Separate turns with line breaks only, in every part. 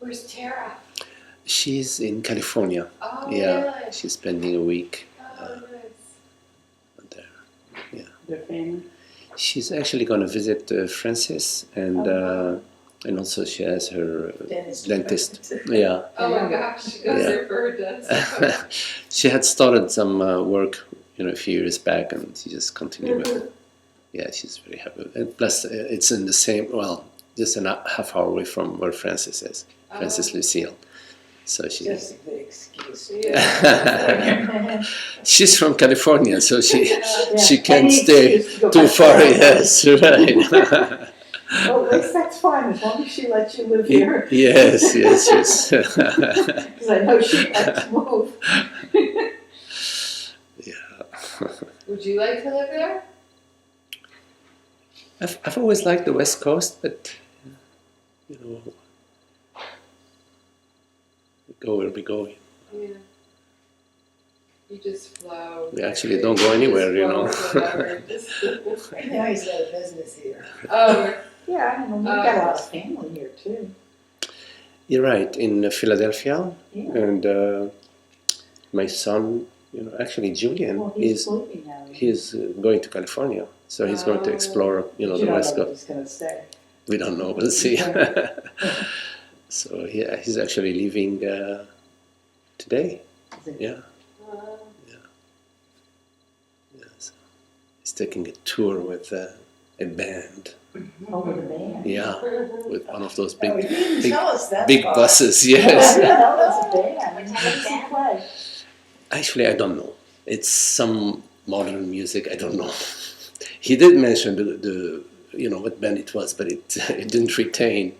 Where's Tara?
She's in California.
Oh,
Yeah,
really?
she's spending a week
Oh, nice.
there. Yeah,
Their family.
she's actually going to visit Francis, and also she has her dentist. Yeah,
Oh my gosh, she goes there for her dentist.
she had started some work, a few years back, and she just continued with it. Yeah, she's very happy. And plus, it's in the same, just a half hour away from where Francis is, Francis Lucille. So she.
Just a good excuse.
Yeah.
She's from California, so she can't
Any
stay
excuse to go
too
back
far.
to
Yes, right.
Well, at least that's fine, as long as she lets you live here.
Yes.
Because I know she'd like to move.
Yeah.
Would you like to live there?
I've always liked the West Coast, but we go where we go.
Yeah. You just flow.
We actually don't go anywhere,
Right now he's got a business here.
Oh,
Yeah, I know, we've got a lot of family here too.
You're right, in Philadelphia,
Yeah.
and my son, actually Julian,
Well, he's sleeping now.
he's going to California, so he's going to explore,
You
the
don't
West
know
Coast.
he's going to stay.
We don't know, we'll see. So yeah, he's actually leaving today.
Is it-
Yeah. So he's taking a tour with a band.
Oh, with a band.
Yeah, with one of those
Oh, you
big
didn't tell us that
big
part.
buses.
Yeah, I
Yes.
didn't know it was a band. What does he play?
Actually, I don't know. It's some modern music. I don't know. He did mention the what band it was, but it didn't retain.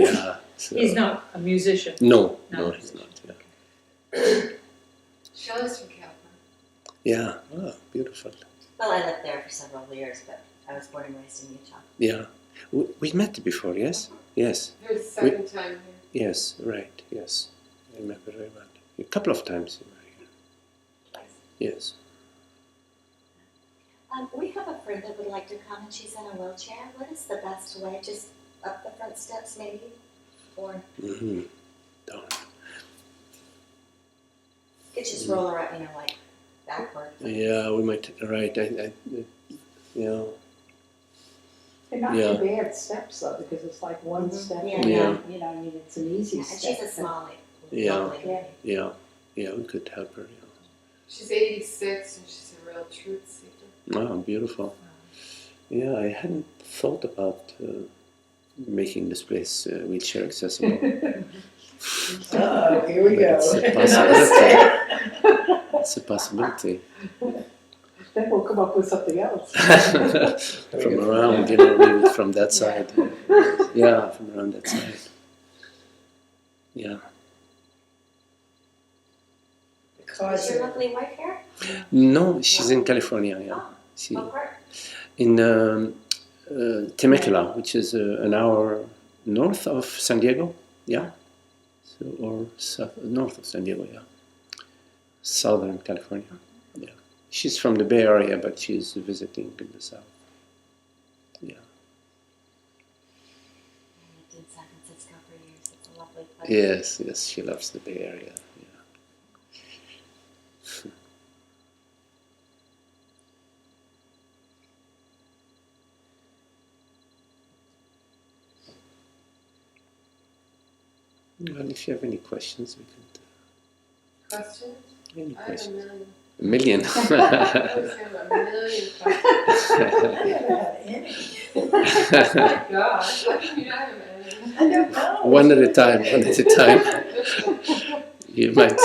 Yeah. So.
He's not a musician.
No,
No.
he's not. Yeah.
Shelley's from California.
Yeah. Oh, beautiful.
Well, I lived there for several years, but I was born and raised in Utah.
Yeah. We met before, yes? Yes.
Her second time here.
Yes, right. Yes. I remember very well. A couple of times you were here. Yes.
We have a friend that would like to come, and she's in a wheelchair. What is the best way? Just up the front steps, maybe? Or
Mm-hmm.
could just roll her up, like backward.
Yeah, we might. Right. Yeah.
They're not
Yeah.
too bad steps though, because it's like one step
Yeah.
and
Yeah.
then, I mean, it's an easy
Yeah, and
step.
she's a small,
Yeah.
lovely lady.
Yeah.
Yeah. We could help her.
She's 86 and she's a real truth seeker.
Oh, beautiful. Yeah, I hadn't thought about making this place wheelchair accessible.
Oh, here we go.
It's a possibility. It's a possibility.
Then we'll come up with something else.
From around, maybe from that side. Yeah, from around that side. Yeah.
Is your lovely wife here?
No, she's in California. Yeah,
Oh,
she
what part?
in Temecula, which is an hour north of San Diego. Yeah, so or north of San Diego. Yeah, Southern California. Yeah, she's from the Bay Area, but she's visiting in the south. Yeah.
I lived in San Francisco for years. It's a lovely place.
Yes, she loves the Bay Area. Yeah. Well, if you have any questions, we can.
Questions?
Any
I have a
questions?
million.
A million.
I always have a million questions.
I haven't had any.
Oh my gosh, why do you not have any?
I don't know.
One at a time. One at a time. You might.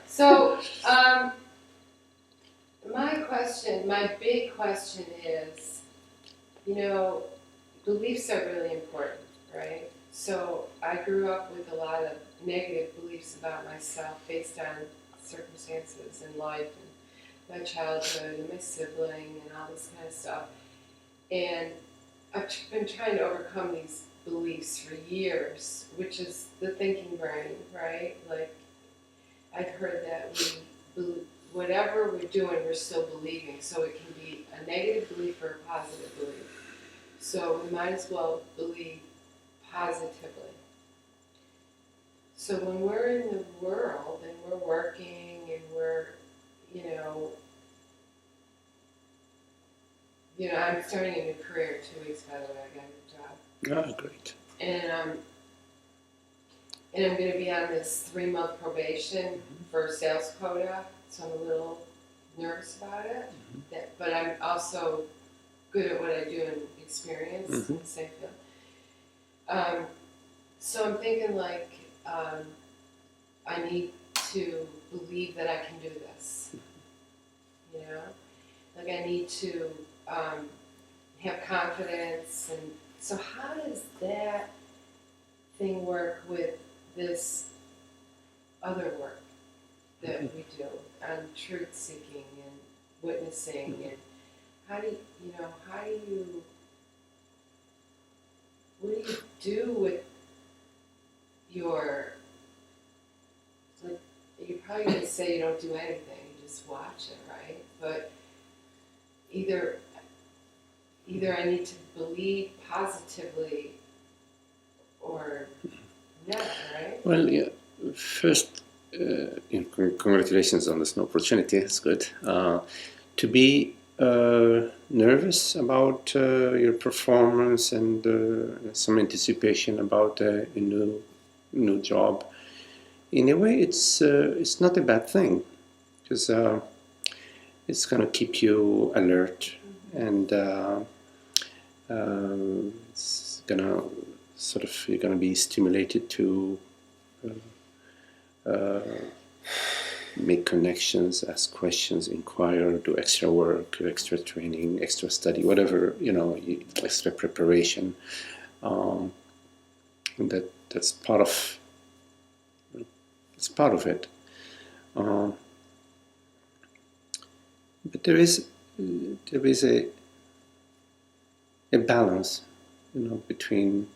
So, my big question is, beliefs are really important, right? So I grew up with a lot of negative beliefs about myself based on circumstances in life and my childhood and my sibling and all this kind of stuff. And I've been trying to overcome these beliefs for years, which is the thinking brain, right? Like, I've heard that whatever we're doing, we're still believing. So it can be a negative belief or a positive belief. So we might as well believe positively. So when we're in the world and we're working and we're, I'm starting a new career 2 weeks, by the way, I got a job.
Ah, great.
And I'm going to be on this 3-month probation for sales quota, so I'm a little nervous about it. But I'm also good at what I do and experience in the same field. So I'm thinking like I need to believe that I can do this. Like I need to have confidence. And so how does that thing work with this other work that we do on truth seeking and witnessing, and what do you do with your, like, you're probably going to say you don't do anything, you just watch it, right? But either I need to believe positively or not, right?
Well, yeah. First, congratulations on this new opportunity. It's good. To be nervous about your performance and some anticipation about a new job. In a way, it's not a bad thing, because it's going to keep you alert, and it's going to you're going to be stimulated to make connections, ask questions, inquire, do extra work, extra training, extra study, whatever, extra preparation. That's part of it. But there is a balance, between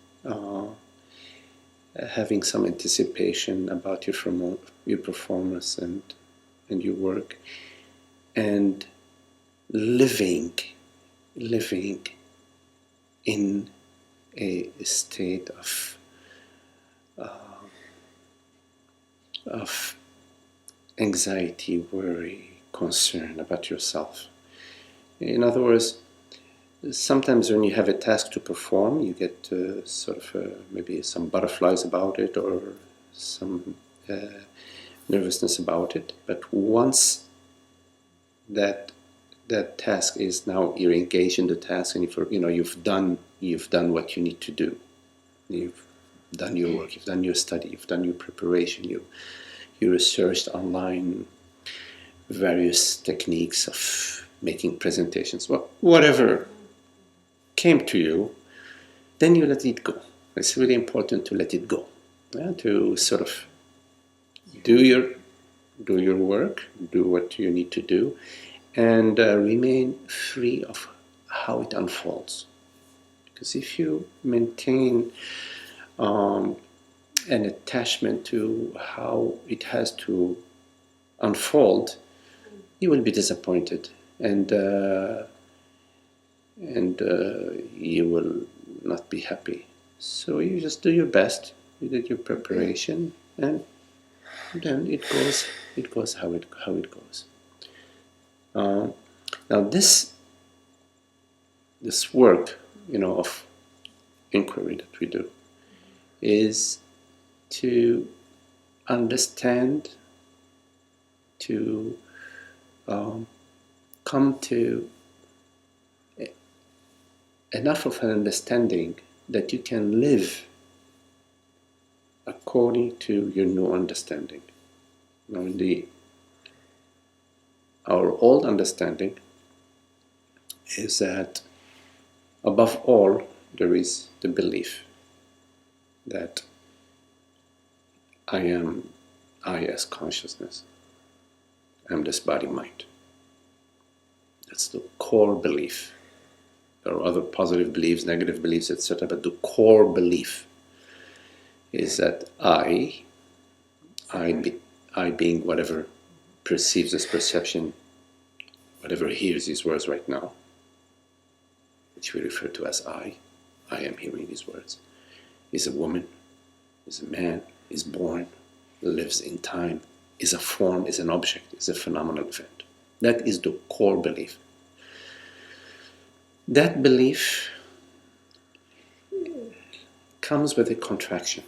having some anticipation about your performance and your work, and living in a state of anxiety, worry, concern about yourself. In other words, sometimes when you have a task to perform, you get maybe some butterflies about it, or some nervousness about it. But once that task is, now you're engaged in the task, and you've done what you need to do. You've done your work, you've done your study, you've done your preparation, you researched online various techniques of making presentations, whatever came to you, then you let it go. It's really important to let it go, to sort of do your work, do what you need to do, and remain free of how it unfolds. Because if you maintain an attachment to how it has to unfold, you will be disappointed, and you will not be happy. So you just do your best. You did your preparation, and then it goes how it goes. Now this work, of inquiry that we do, is to understand, to come to enough of an understanding that you can live according to your new understanding. Now, our old understanding is that above all there is the belief that I as consciousness am this body-mind. That's the core belief. There are other positive beliefs, negative beliefs, etc. But the core belief is that I being whatever perceives this perception, whatever hears these words right now, which we refer to as I am hearing these words, is a woman, is a man, is born, lives in time, is a form, is an object, is a phenomenal event. That is the core belief. That belief comes with a contraction.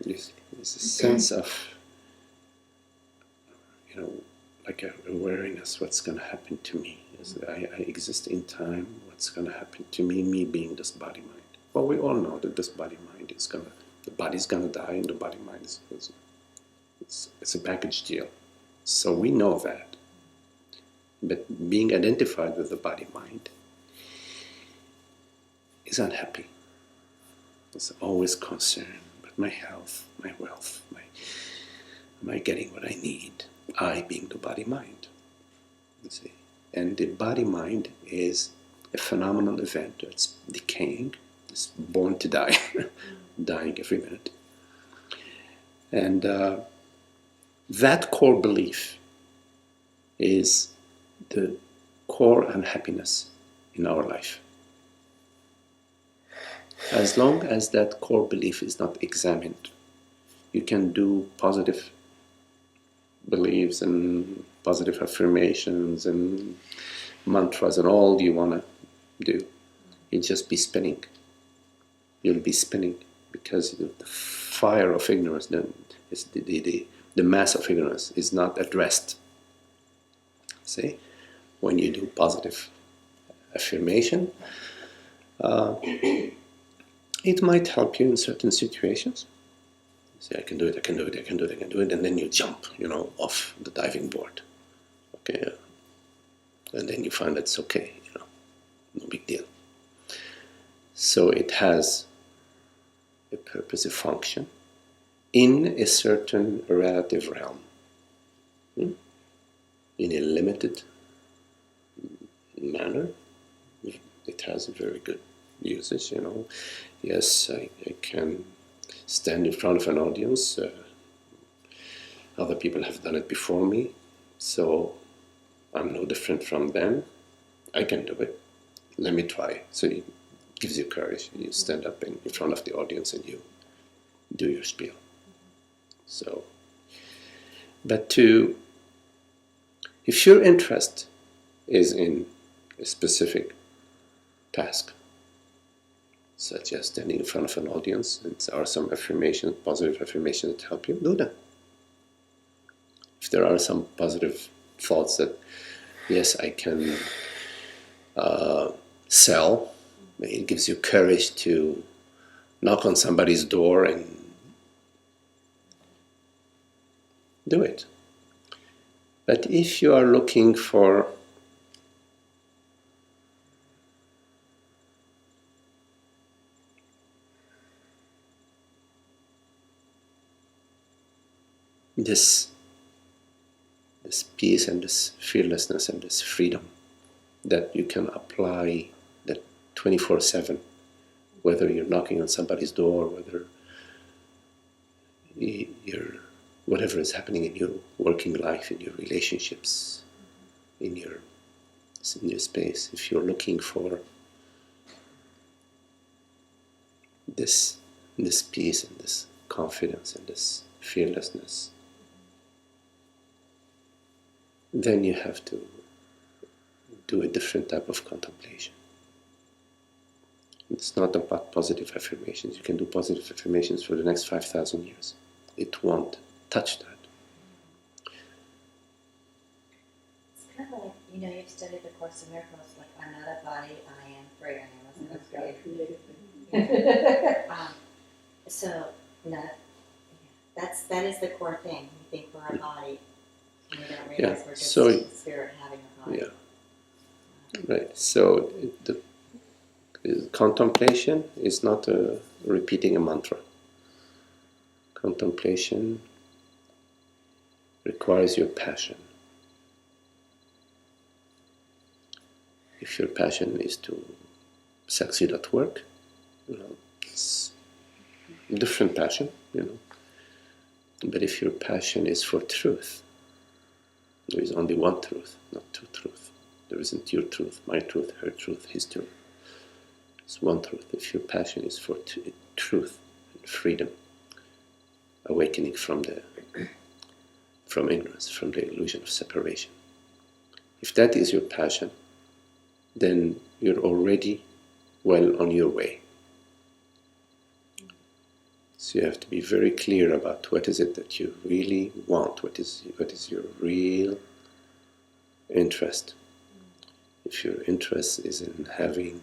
There's a sense of, like a awareness, what's going to happen to me. I exist in time, what's going to happen to me being this body-mind. Well, we all know that this body-mind is going to, the body's going to die and the body-mind is, it's a package deal. So we know that. But being identified with the body-mind is unhappy. It's always concerned about my health, my wealth, am I getting what I need? I being the body-mind. You see? And the body-mind is a phenomenal event. It's decaying. It's born to die, dying every minute. And that core belief is the core unhappiness in our life. As long as that core belief is not examined, you can do positive beliefs and positive affirmations and mantras and all you want to do. You'll just be spinning. You'll be spinning because the fire of ignorance, the mass of ignorance is not addressed. See? When you do positive affirmation, it might help you in certain situations. Say, I can do it, I can do it, I can do it, I can do it, and then you jump, off the diving board. Okay, and then you find it's okay, no big deal. So it has a purpose, a function, in a certain relative realm, in a limited manner. It has a very good usage, Yes, I can stand in front of an audience. Other people have done it before me, so I'm no different from them. I can do it. Let me try. So it gives you courage. You stand up in front of the audience and you do your spiel. So, but if your interest is in a specific task, such as standing in front of an audience, and there are some affirmations, positive affirmations that help you, do them. If there are some positive thoughts that, yes, I can sell, it gives you courage to knock on somebody's door and do it. But if you are looking for this peace and this fearlessness and this freedom that you can apply that 24/7, whether you're knocking on somebody's door, whether you're whatever is happening in your working life, in your relationships, in your space. If you're looking for this peace and this confidence and this fearlessness, then you have to do a different type of contemplation. It's not about positive affirmations. You can do positive affirmations for the next 5,000 years. It won't touch that.
It's kind of like, you've studied the Course in Miracles, like, I'm not a body, I am free. I wasn't
That's
a
God
creator.
created me.
So, that is the core thing. We think we're a body, and we don't realize we're just a spirit having a body.
Yeah. Right. So the contemplation is not repeating a mantra. Contemplation requires your passion. If your passion is to succeed at work, it's a different passion, But if your passion is for truth, there is only one truth, not two truths. There isn't your truth, my truth, her truth, his truth. It's one truth. If your passion is for truth and freedom, awakening from ignorance, from the illusion of separation. If that is your passion, then you're already well on your way. So you have to be very clear about what is it that you really want, what is your real interest. If your interest is in having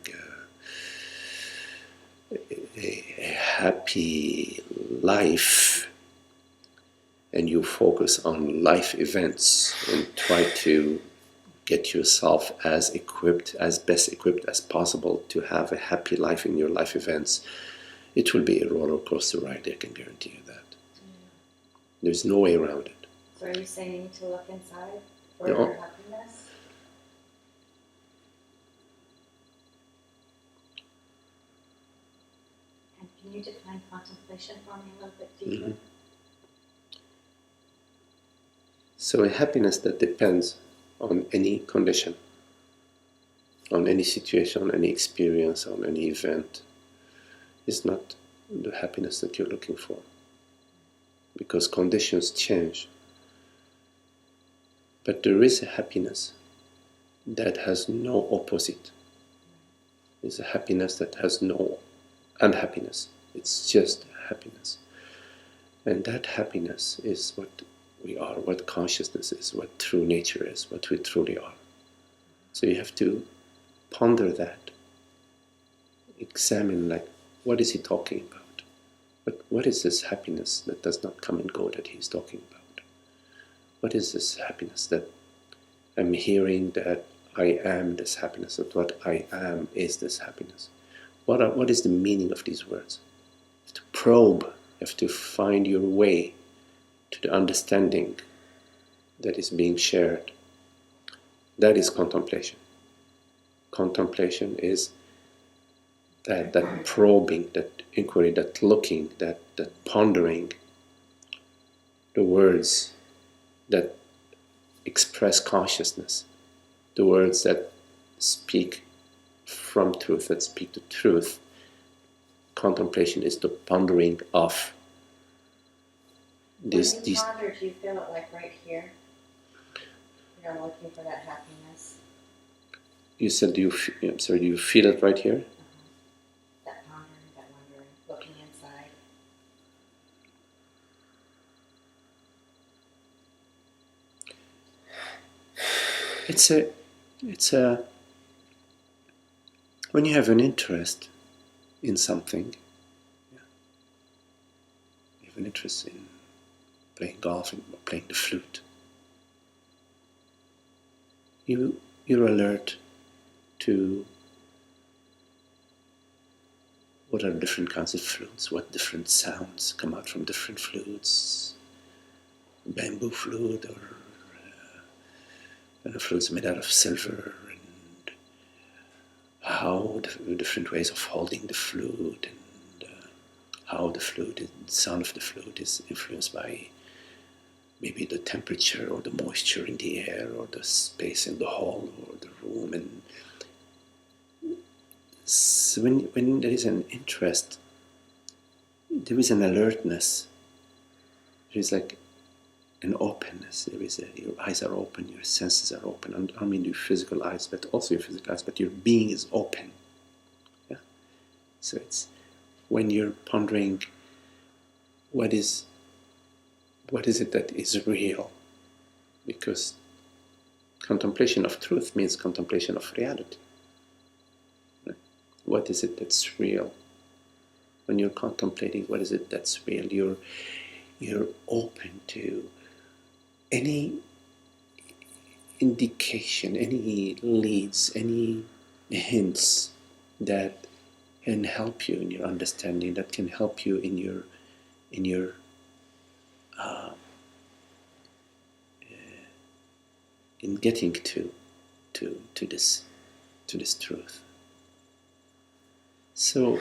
a happy life, and you focus on life events and try to get yourself as best equipped as possible to have a happy life in your life events, it will be a roller coaster ride, I can guarantee you that. There's no way around it.
So are you saying to look inside for
No.
your happiness? And can you define contemplation for me a little bit deeper?
Mhm. So a happiness that depends on any condition, on any situation, on any experience, on any event, is not the happiness that you're looking for. Because conditions change. But there is a happiness that has no opposite. It's a happiness that has no unhappiness. It's just happiness. And that happiness is what we are, what consciousness is, what true nature is, what we truly are. So you have to ponder that, examine, like, what is he talking about? What is this happiness that does not come and go that he's talking about? What is this happiness that I'm hearing that I am this happiness, that what I am is this happiness? What is the meaning of these words? You have to probe, you have to find your way to the understanding that is being shared. That is contemplation. Contemplation is that probing, that inquiry, that looking, that pondering the words that express consciousness, the words that speak from truth, that speak the truth. Contemplation is the pondering of this.
When you ponder, do you feel it like right here? You're looking for that happiness.
You said, do you feel it right here?
That pondering, that wondering, looking inside.
It's a when you have an interest in something, you have an interest in playing golf or playing the flute, you're alert to what are different kinds of flutes, what different sounds come out from different flutes, bamboo flute or flutes made out of silver, and how the different ways of holding the flute, and how the sound of the flute is influenced by maybe the temperature or the moisture in the air or the space in the hall or the room. And so when there is an interest, there is an alertness, there is like an openness, your eyes are open, your senses are open, and I mean your physical eyes, but also your physical eyes, but your being is open. Yeah. So it's when you're pondering what is it that is real, because contemplation of truth means contemplation of reality. Right? What is it that's real? When you're contemplating what is it that's real, you're open to any indication, any leads, any hints that can help you in your understanding, that can help you in your in getting to this truth. So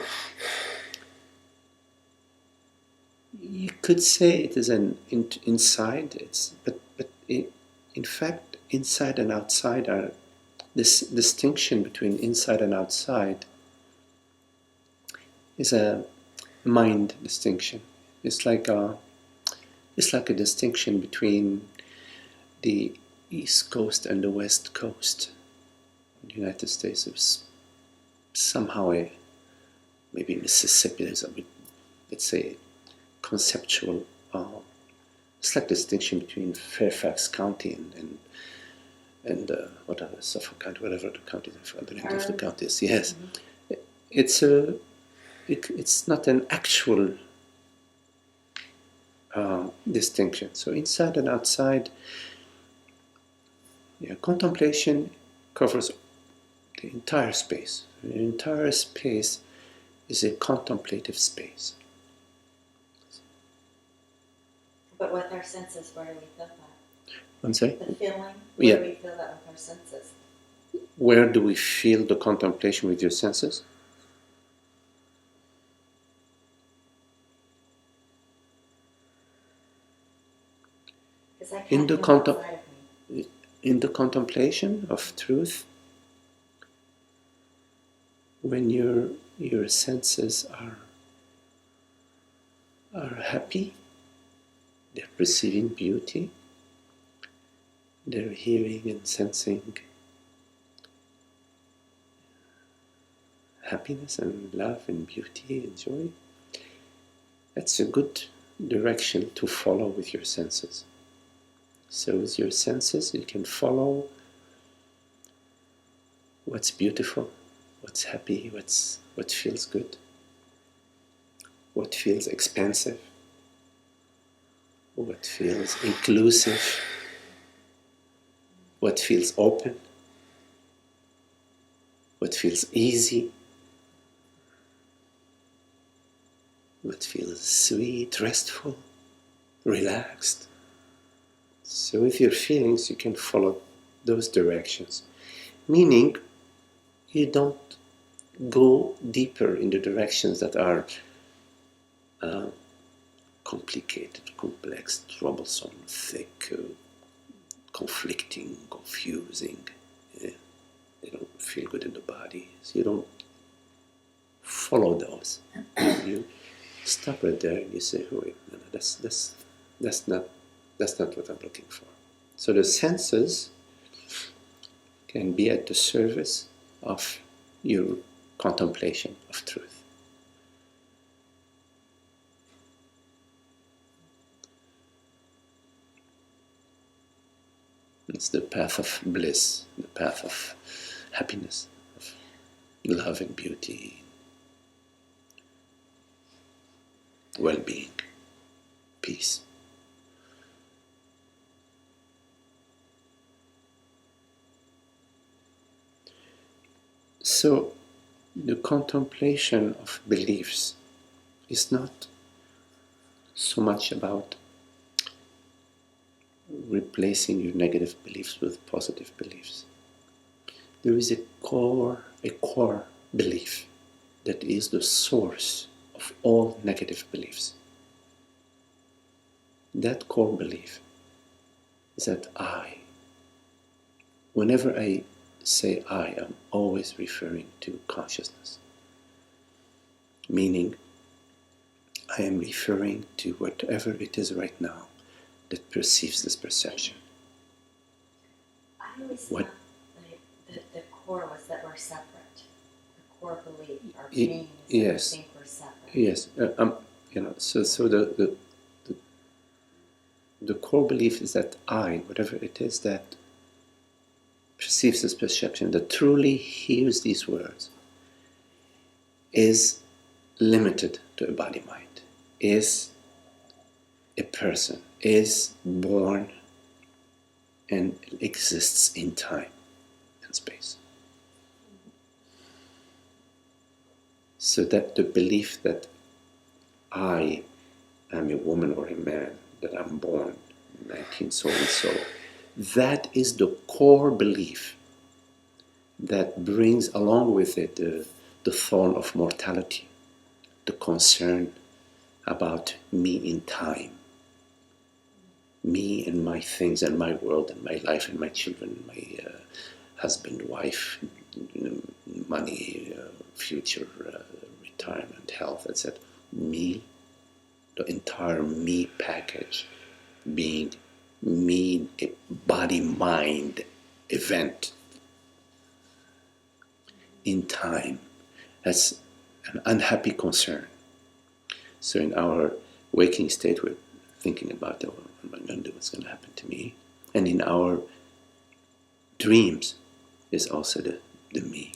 you could say it is an inside. But in fact, inside and outside are this distinction between inside and outside is a mind distinction. It's like a distinction between the East Coast and the West Coast. In the United States, there's somehow maybe Mississippi, there's a bit, let's say, conceptual, it's like distinction between Fairfax County and what other, Suffolk County, whatever the county, the name of the county is. Yes, it's not an actual distinction. So inside and outside, contemplation covers the entire space. The entire space is a contemplative space.
But with our senses, where do we feel that?
I'm sorry?
The feeling,
Yeah.
where do we feel that with our senses?
Where do we feel the contemplation with your senses?
Because I can't
In the
feel outside of me.
In the contemplation of truth, when your senses are happy, they're perceiving beauty, they're hearing and sensing happiness and love and beauty and joy, that's a good direction to follow with your senses. So with your senses, you can follow what's beautiful, what's happy, what feels good, what feels expansive, what feels inclusive, what feels open, what feels easy, what feels sweet, restful, relaxed. So with your feelings, you can follow those directions, meaning you don't go deeper in the directions that are complicated, complex, troublesome, thick, conflicting, confusing. They don't feel good in the body. So you don't follow those. You stop right there and you say, "Oh, wait, no, that's not what I'm looking for." So the senses can be at the service of your contemplation of truth. It's the path of bliss, the path of happiness, of love and beauty, well-being, peace. So the contemplation of beliefs is not so much about replacing your negative beliefs with positive beliefs. There is a core belief that is the source of all negative beliefs. That core belief is that I. Whenever I say I, am always referring to consciousness. Meaning, I am referring to whatever it is right now that perceives this perception.
I always
What?
thought the core was that we're separate. The core belief, our being is that
Yes.
we think we're separate.
Yes, so the core belief is that I, whatever it is that perceives this perception, that truly hears these words, is limited to a body-mind, is a person, is born and exists in time and space. So that the belief that I am a woman or a man, that I'm born 19 so and so, that is the core belief that brings along with it the thorn of mortality, the concern about me in time, me and my things and my world and my life and my children, my husband, wife, money, future, retirement, health, etc. Me, the entire me package, being me, a body-mind event in time. That's an unhappy concern. So in our waking state, we're thinking about, what am I going to do? What's going to happen to me? And in our dreams is also the me.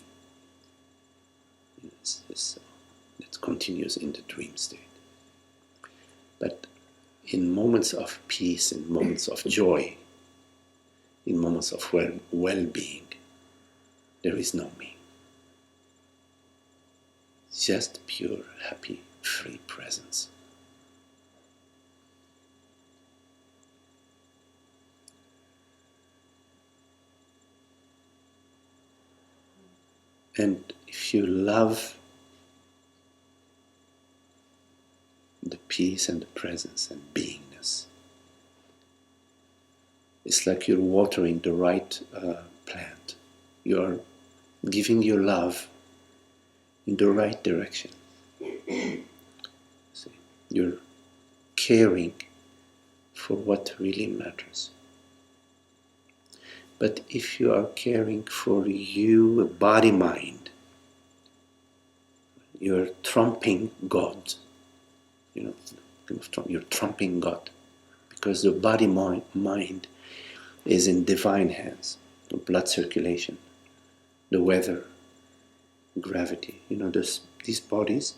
It continues in the dream state. But in moments of peace, in moments of joy, in moments of well-being, there is no me. Just pure, happy, free presence. And if you love the peace and the presence and beingness, it's like you're watering the right plant. You're giving your love in the right direction. See, you're caring for what really matters. But if you are caring for you, body-mind, you're trumping God. You know, you're trumping God. Because the body-mind is in divine hands. The blood circulation, the weather, gravity. You know, these bodies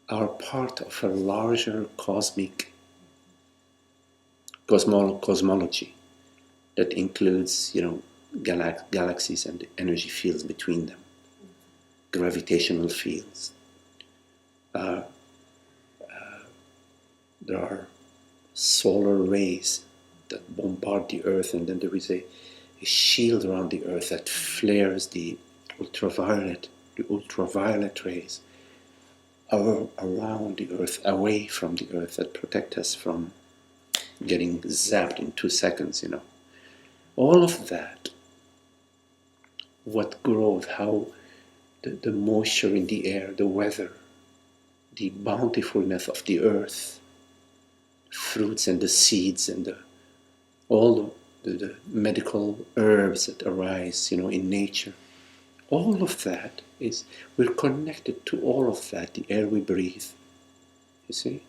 are part of a larger cosmic cosmology that includes, galaxies and the energy fields between them, gravitational fields. There are solar rays that bombard the earth, and then there is a shield around the earth that flares the ultraviolet rays around the earth, away from the earth, that protect us from getting zapped in 2 seconds, All of that, what grows, how the moisture in the air, the weather, the bountifulness of the earth, fruits and the seeds and all the medical herbs that arise, in nature. All of that we're connected to all of that, the air we breathe. You see?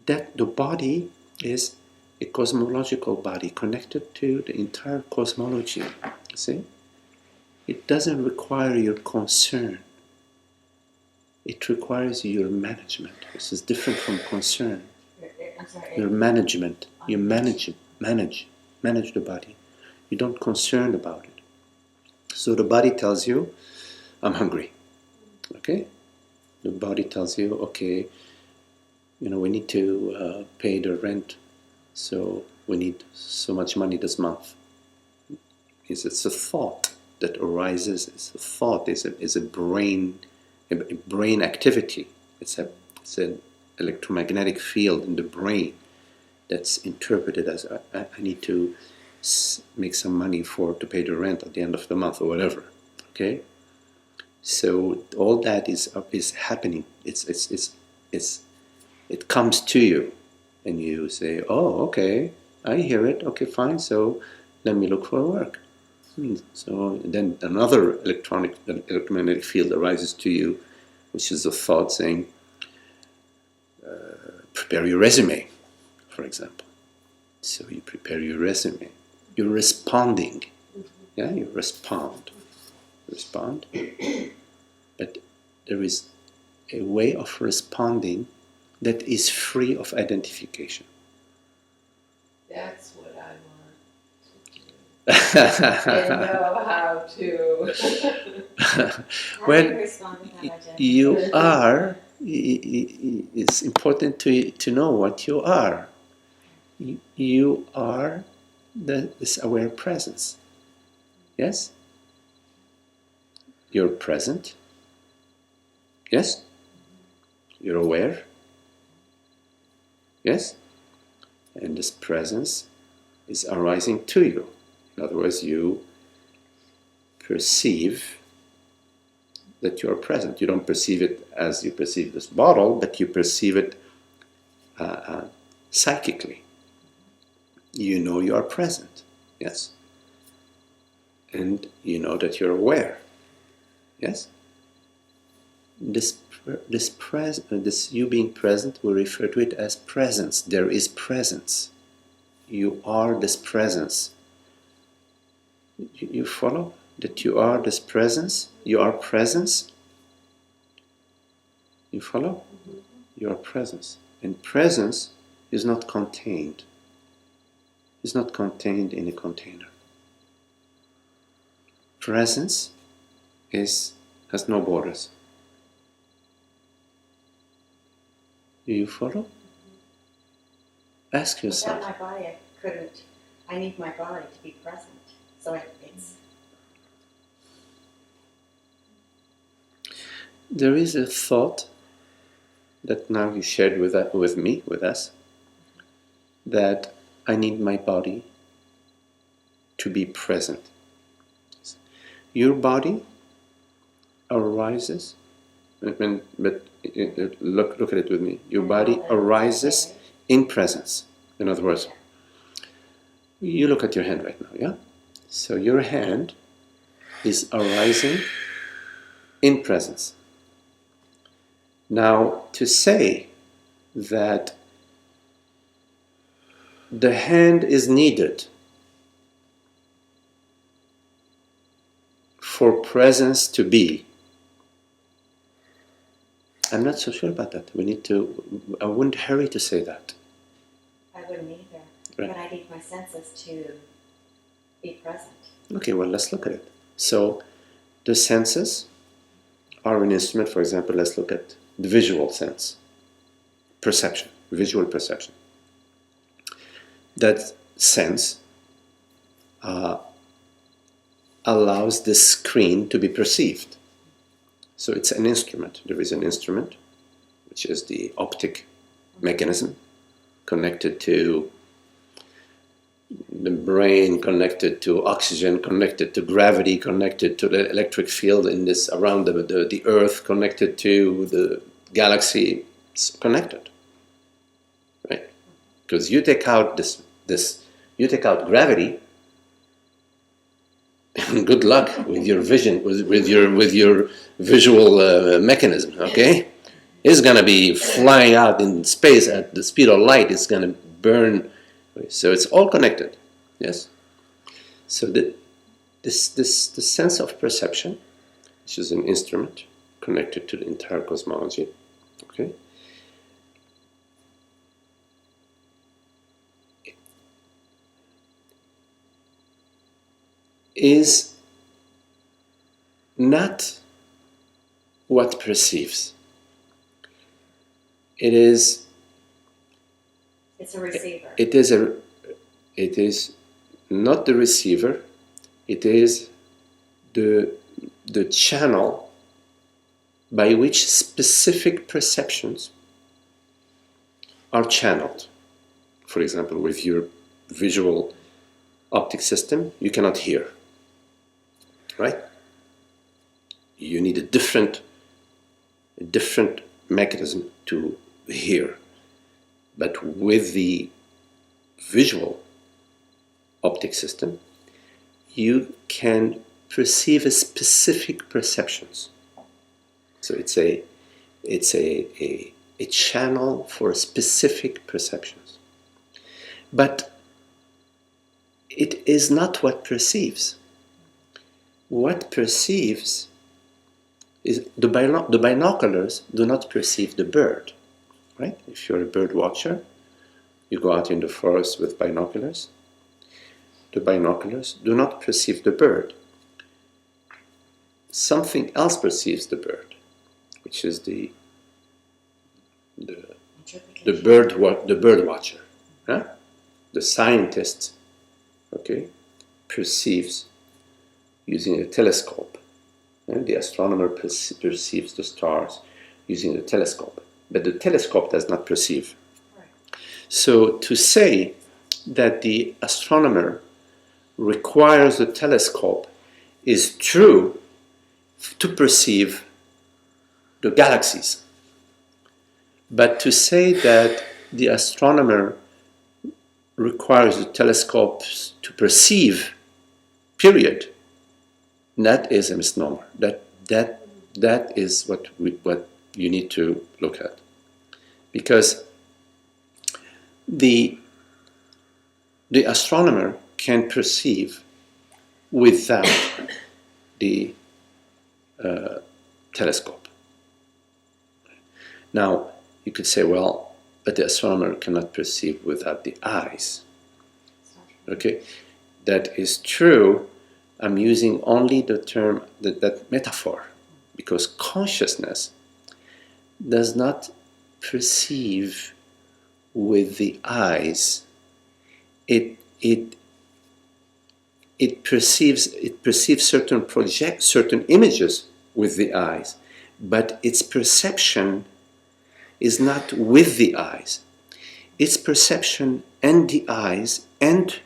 That the body is a cosmological body connected to the entire cosmology. You see? It doesn't require your concern. It requires your management. This is different from concern.
I'm sorry.
Your management. You manage the body. You don't concern about it. So the body tells you, I'm hungry. Okay? The body tells you, okay, we need to pay the rent, so we need so much money this month. It's a thought that arises. It's a thought. It's a brain activity. It's an electromagnetic field in the brain that's interpreted as I need to make some money to pay the rent at the end of the month or whatever. Okay. So all that is happening. It comes to you, and you say, "Oh, okay, I hear it. Okay, fine. So let me look for work." So then another electromagnetic field arises to you, which is a thought saying, "Prepare your resume," for example. So you prepare your resume. You're responding. Yeah, you respond. But there is a way of responding that is free of identification.
That's what I want to do. And know how to.
Well,
How do you respond without identity?
you are. It's important to know what you are. You are this aware presence. Yes? You're present. Yes? You're aware. Yes? And this presence is arising to you. In other words, you perceive that you are present. You don't perceive it as you perceive this bottle, but you perceive it psychically. You know you are present, yes? And you know that you're aware, yes? This you being present, we refer to it as presence. There is presence. You are this presence. You follow? That you are this presence? You are presence? You follow? You are presence. And presence is not contained. It's not contained in a container. Presence has no borders. Do you follow? Ask yourself.
Without my body, I couldn't. I need my body to be present. So it's.
There is a thought that now you shared with us, that I need my body to be present. Your body arises, but look at it with me. Your body arises in presence. In other words, you look at your hand right now, yeah? So your hand is arising in presence. Now, to say that the hand is needed for presence to be, I'm not so sure about that. I wouldn't hurry to say that.
I wouldn't either.
Right.
But I need my senses to be present.
Okay, well, let's look at it. So, the senses are an instrument. For example, let's look at the visual sense. Perception, visual perception. That sense allows the screen to be perceived. So it's an instrument. There is an instrument, which is the optic mechanism, connected to the brain, connected to oxygen, connected to gravity, connected to the electric field in this around the Earth, connected to the galaxy. It's connected, right? Because you take out you take out gravity. Good luck with your vision, with your visual mechanism. Okay, it's gonna be flying out in space at the speed of light. It's gonna burn. So it's all connected. Yes. So this sense of perception, which is an instrument connected to the entire cosmology. Okay. Is not what perceives. It's
a receiver.
It is not the receiver. It is the channel by which specific perceptions are channeled. For example, with your visual optic system, you cannot hear. Right? You need a different mechanism to hear. But with the visual optic system, you can perceive a specific perceptions. So it's a channel for specific perceptions. But it is not what perceives. What perceives is the binoculars do not perceive the bird, right? If you're a bird watcher, you go out in the forest with binoculars. The binoculars do not perceive the bird. Something else perceives the bird, which is the bird watcher, huh? The scientist, okay, perceives using a telescope. And the astronomer perceives the stars using the telescope. But the telescope does not perceive.
Right.
So to say that the astronomer requires a telescope is true to perceive the galaxies. But to say that the astronomer requires the telescopes to perceive, period, that is a misnomer. That is what you need to look at. Because the astronomer can perceive without the telescope. Now, you could say, well, but the astronomer cannot perceive without the eyes. Okay, that is true. I'm using only the term, that metaphor, because consciousness does not perceive with the eyes. It perceives certain images with the eyes, but its perception is not with the eyes. Its perception and the eyes and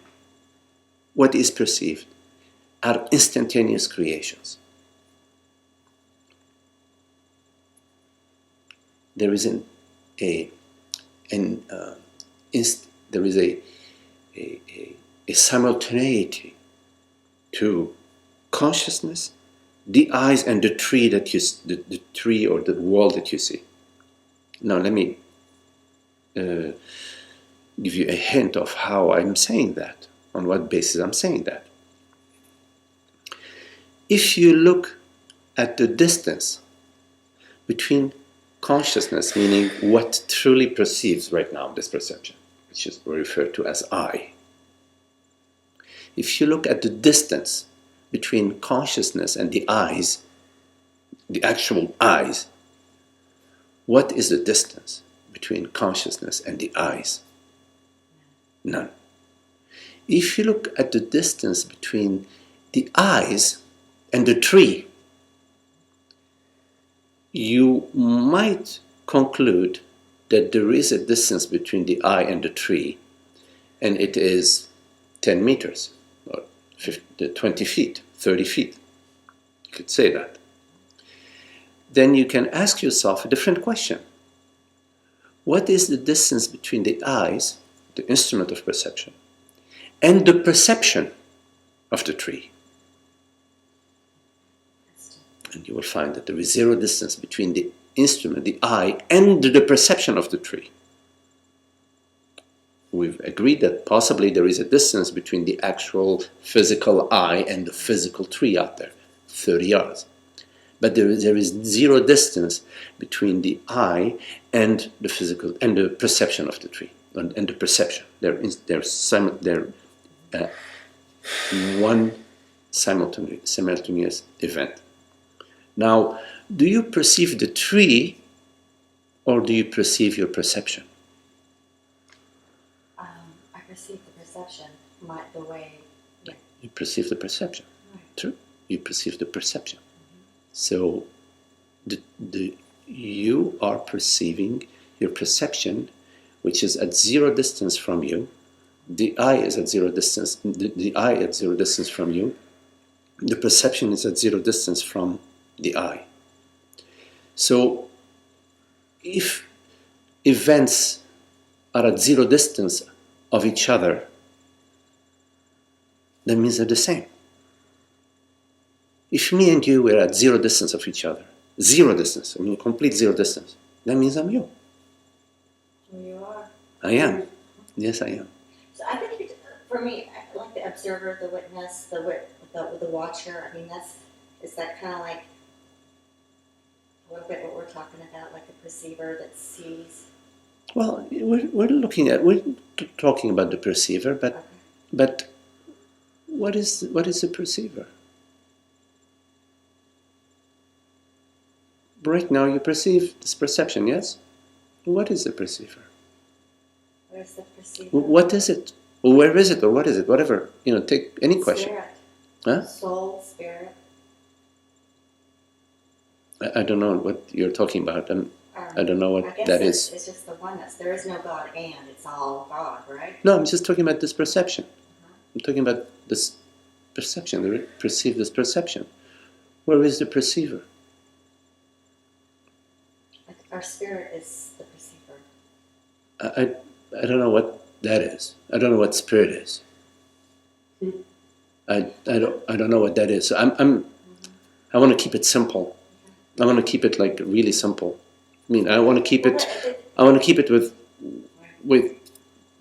what is perceived are instantaneous creations. There is a simultaneity to consciousness, the eyes, and the tree the tree or the world that you see. Now let me give you a hint of how I'm saying that, on what basis I'm saying that. If you look at the distance between consciousness, meaning what truly perceives right now, this perception, which is referred to as I. If you look at the distance between consciousness and the eyes, the actual eyes, what is the distance between consciousness and the eyes? None. If you look at the distance between the eyes and the tree, you might conclude that there is a distance between the eye and the tree, and it is 10 meters, or 20 feet, 30 feet. You could say that. Then you can ask yourself a different question. What is the distance between the eyes, the instrument of perception, and the perception of the tree? And you will find that there is zero distance between the instrument, the eye, and the perception of the tree. We've agreed that possibly there is a distance between the actual physical eye and the physical tree out there, 30 yards. But there is zero distance between the eye and the physical and the perception of the tree, and the perception. They're one simultaneous event. Now, do you perceive the tree, or do you perceive your perception?
I perceive the perception, the way. Yeah.
You perceive the perception.
Right.
True. You perceive the perception. So, you are perceiving your perception, which is at zero distance from you. The eye is at zero distance. The eye at zero distance from you. The perception is at zero distance from the eye. So, if events are at zero distance of each other, that means they're the same. If me and you were at zero distance of each other, zero distance, I mean complete zero distance, that means I'm you.
You are.
I am. Yes, I am.
So I think, for me, I like the observer, the witness, the watcher. I mean, is that kind of like a little bit what we're talking about, like a perceiver that sees?
Well, we're talking about the perceiver, but
Okay.
but what is a perceiver? Right now you perceive this perception, yes? What is a perceiver?
Where's the perceiver?
What is it? Or where is it? Or what is it? Whatever. Take any question.
Spirit.
Huh?
Soul, spirit.
I don't know what you're talking about. I don't know
I
what
guess
that
it's,
is.
it's just the oneness. There is no God and it's all God, right?
No, I'm just talking about this perception. I'm talking about this perception. Perceive this perception. Where is the perceiver?
our spirit is the perceiver.
I don't know what that is. I don't know what spirit is. I don't know what that is. So I want to keep it simple. I want to keep it like really simple. I mean, I want to keep it. I want to keep it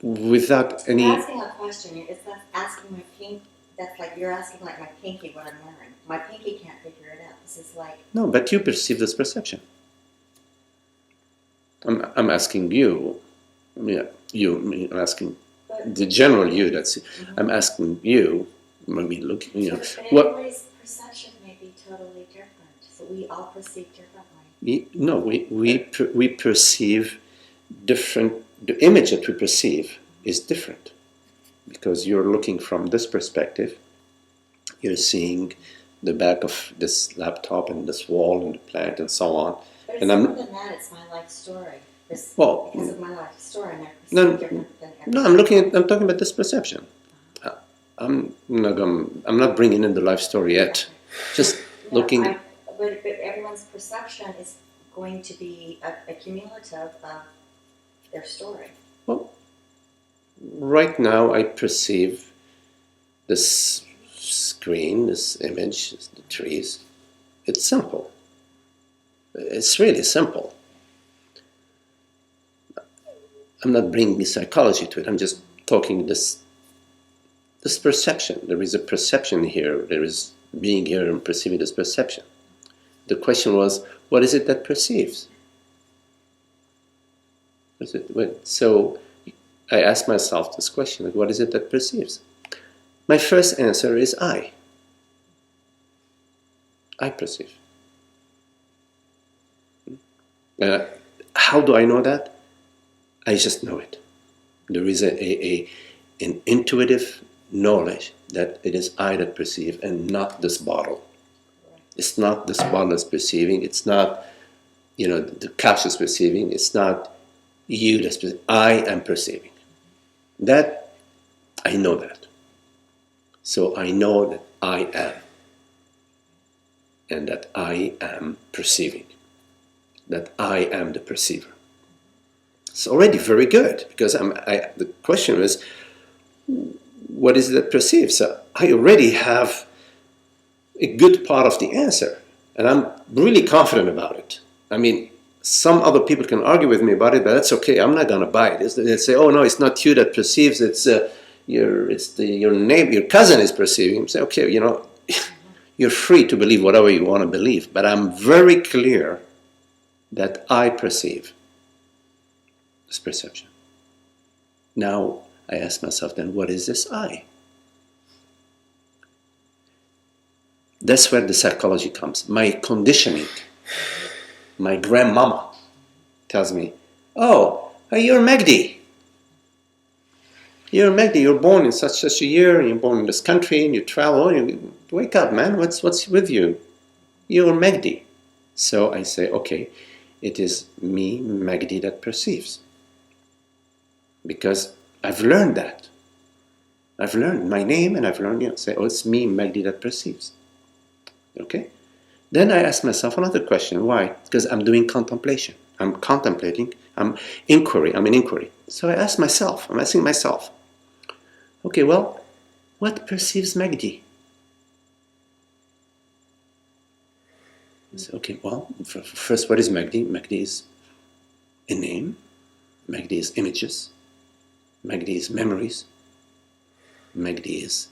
without any.
You're asking a question. It's not asking my pink. That's like you're asking like my pinky what I'm wearing. My pinky can't figure it out. This is like
No, but you perceive this perception. I'm asking you. I mean, I'm asking
but,
the general you. I'm asking you. I mean, look.
but
What?
everybody's perception may be totally different. So we all perceive differently.
No, we perceive different. The image that we perceive is different because you're looking from this perspective. You're seeing the back of this laptop and this wall and the plant and so on.
But it's
And I'm
more than that. It's my life story.
well.
Because of my life story, and I perceive
No,
different than
no,
everybody.
I'm talking about this perception. I'm not bringing in the life story yet. Just looking.
But everyone's perception is going to be a cumulative of their story.
Well, right now I perceive this screen, this image, the trees. It's simple. It's really simple. I'm not bringing psychology to it. I'm just talking this perception. There is a perception here. There is being here and perceiving this perception. The question was, what is it that perceives? So I asked myself this question, like, what is it that perceives? My first answer is I. I perceive. How do I know that? I just know it. There is an intuitive knowledge that it is I that perceive and not this bottle. It's not this bottle that's perceiving. It's not, the couch is perceiving. It's not you that's perceiving. I am perceiving. That, I know that. So I know that I am. And that I am perceiving. That I am the perceiver. It's already very good because the question is, what is it that perceives? So I already have a good part of the answer, and I'm really confident about it. I mean, some other people can argue with me about it, but that's okay. I'm not going to buy it. They say, "Oh no, it's not you that perceives. It's your neighbor, your cousin is perceiving." I say, "Okay, you're free to believe whatever you want to believe, but I'm very clear that I perceive this perception." Now I ask myself, then, what is this I? That's where the psychology comes. My conditioning. My grandmama tells me, "Oh, you're Magdi. You're Magdi. You're born in such a year, and you're born in this country, and you travel. And you wake up, man. What's with you? You're Magdi." So I say, okay, it is me, Magdi, that perceives. Because I've learned that. I've learned my name, and I've learned, say, oh, it's me, Magdi, that perceives. Okay? Then I ask myself another question. Why? Because I'm doing contemplation. I'm contemplating. I'm in inquiry. So I ask myself, I'm asking myself, okay, well, what perceives Magdi? So, okay, well, first, what is Magdi? Magdi is a name. Magdi is images. Magdi is memories. Magdi is...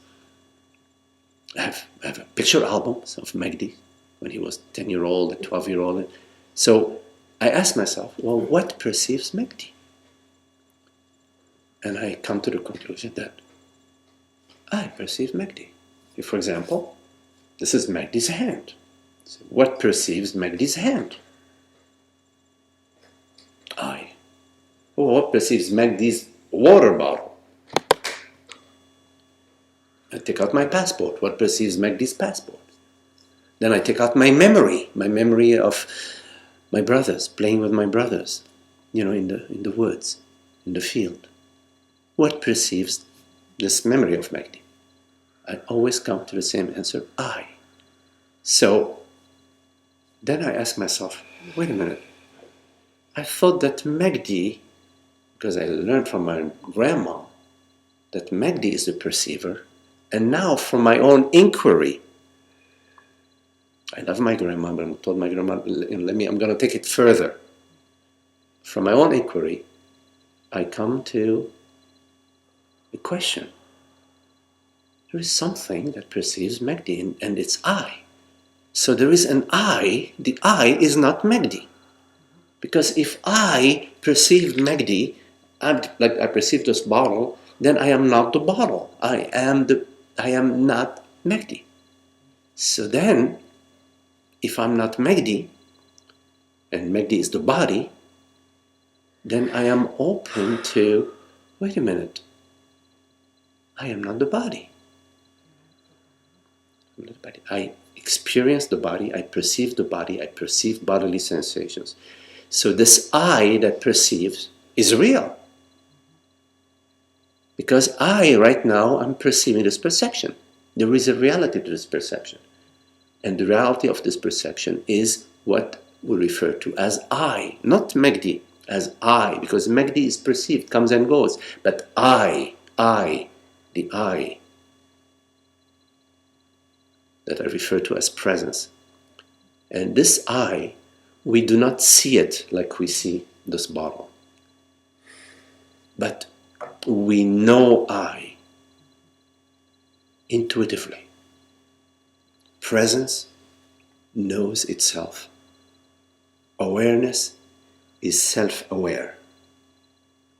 I have a picture albums of Magdi when he was 10-year-old, 12-year-old. So I ask myself, well, what perceives Magdi? And I come to the conclusion that I perceive Magdi. For example, this is Magdi's hand. So what perceives Magdi's hand? I. Well, what perceives Magdi's water bottle? I take out my passport. What perceives Magdi's passport? Then I take out my memory of my brothers, playing with my brothers, in the woods, in the field. What perceives this memory of Magdi? I always come to the same answer, I. So then I ask myself, wait a minute, I thought that Magdi, because I learned from my grandma that Magdi is the perceiver, and now from my own inquiry, I love my grandma, but I told my grandma, I'm going to take it further. From my own inquiry, I come to a question. There is something that perceives Magdi, and it's I. So there is an I. The I is not Magdi. Because if I perceive Magdi, like I perceive this bottle, then I am not the bottle. I am not Magdi. So then, if I'm not Magdi, and Magdi is the body, then I am open to, wait a minute, I am not the body. I'm not the body. I experience the body, I perceive the body, I perceive bodily sensations. So this I that perceives is real. Because I, right now, I'm perceiving this perception. There is a reality to this perception. And the reality of this perception is what we refer to as I, not Magdi, as I, because Magdi is perceived, comes and goes. But I, the I, that I refer to as presence. And this I, we do not see it like we see this bottle. But we know I intuitively. Presence knows itself. Awareness is self-aware.